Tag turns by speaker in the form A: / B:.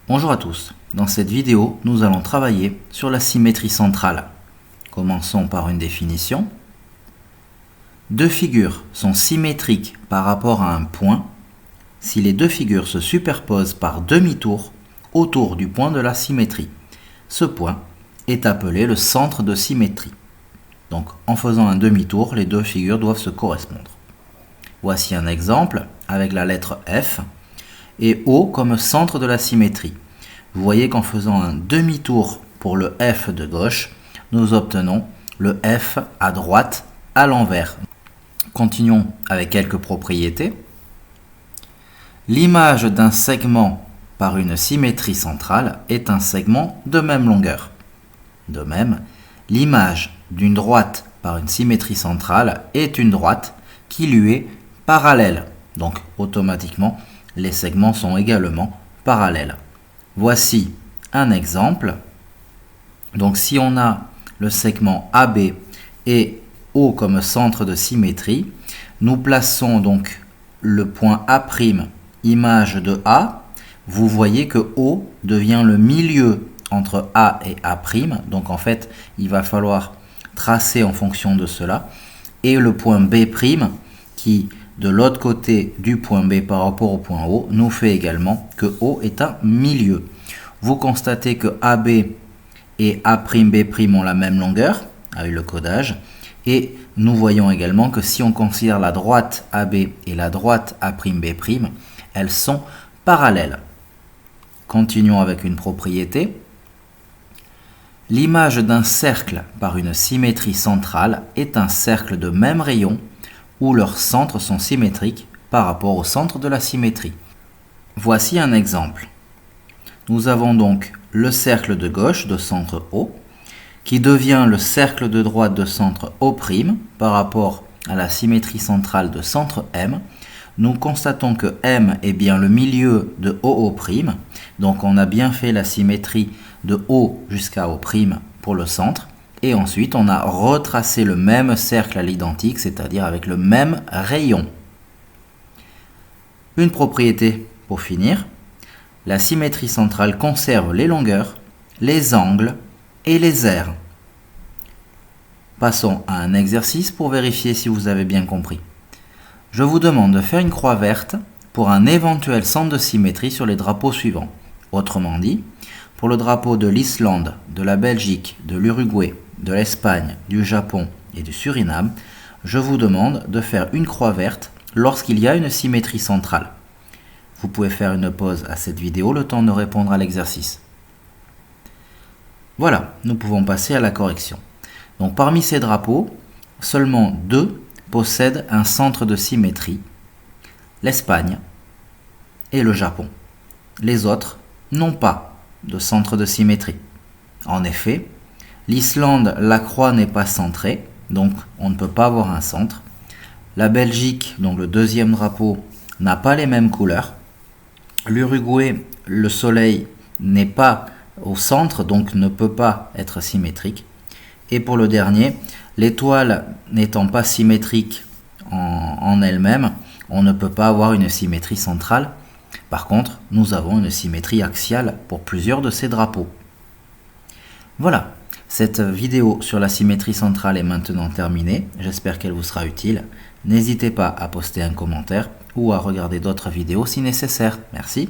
A: Bonjour à tous, dans cette vidéo, nous allons travailler sur la symétrie centrale. Commençons par une définition. Deux figures sont symétriques par rapport à un point si les deux figures se superposent par demi-tour autour du point de la symétrie. Ce point est appelé le centre de symétrie. Donc, en faisant un demi-tour, les deux figures doivent se correspondre. Voici un exemple avec la lettre F et O comme centre de la symétrie. Vous voyez qu'en faisant un demi-tour pour le F de gauche, nous obtenons le F à droite à l'envers. Continuons avec quelques propriétés. L'image d'un segment par une symétrie centrale est un segment de même longueur. De même, l'image d'une droite par une symétrie centrale est une droite qui lui est parallèle. Donc, automatiquement, les segments sont également parallèles. Voici un exemple. Donc, si on a le segment AB et O comme centre de symétrie, nous plaçons donc le point A', image de A. Vous voyez que O devient le milieu entre A et A'. Donc, en fait, il va falloir tracer en fonction de cela. Et le point B', qui de l'autre côté du point B par rapport au point O, nous fait également que O est un milieu. Vous constatez que AB et A'B' ont la même longueur, avec le codage, et nous voyons également que si on considère la droite AB et la droite A'B', elles sont parallèles. Continuons avec une propriété. L'image d'un cercle par une symétrie centrale est un cercle de même rayon où leurs centres sont symétriques par rapport au centre de la symétrie. Voici un exemple. Nous avons donc le cercle de gauche de centre O qui devient le cercle de droite de centre O' par rapport à la symétrie centrale de centre M. Nous constatons que M est bien le milieu de OO', donc on a bien fait la symétrie de O jusqu'à O' pour le centre. Et ensuite, on a retracé le même cercle à l'identique, c'est-à-dire avec le même rayon. Une propriété pour finir. La symétrie centrale conserve les longueurs, les angles et les aires. Passons à un exercice pour vérifier si vous avez bien compris. Je vous demande de faire une croix verte pour un éventuel centre de symétrie sur les drapeaux suivants. Autrement dit, pour le drapeau de l'Islande, de la Belgique, de l'Uruguay, de l'Espagne, du Japon et du Suriname, je vous demande de faire une croix verte lorsqu'il y a une symétrie centrale. Vous pouvez faire une pause à cette vidéo le temps de répondre à l'exercice. Voilà, nous pouvons passer à la correction. Donc parmi ces drapeaux, seulement 2 possèdent un centre de symétrie, l'Espagne et le Japon. Les autres n'ont pas de centre de symétrie. En effet, l'Islande, la croix n'est pas centrée, donc on ne peut pas avoir un centre. La Belgique, donc le deuxième drapeau, n'a pas les mêmes couleurs. L'Uruguay, le soleil n'est pas au centre, donc ne peut pas être symétrique. Et pour le dernier, l'étoile n'étant pas symétrique en elle-même, on ne peut pas avoir une symétrie centrale. Par contre, nous avons une symétrie axiale pour plusieurs de ces drapeaux. Voilà, cette vidéo sur la symétrie centrale est maintenant terminée. J'espère qu'elle vous sera utile. N'hésitez pas à poster un commentaire ou à regarder d'autres vidéos si nécessaire. Merci.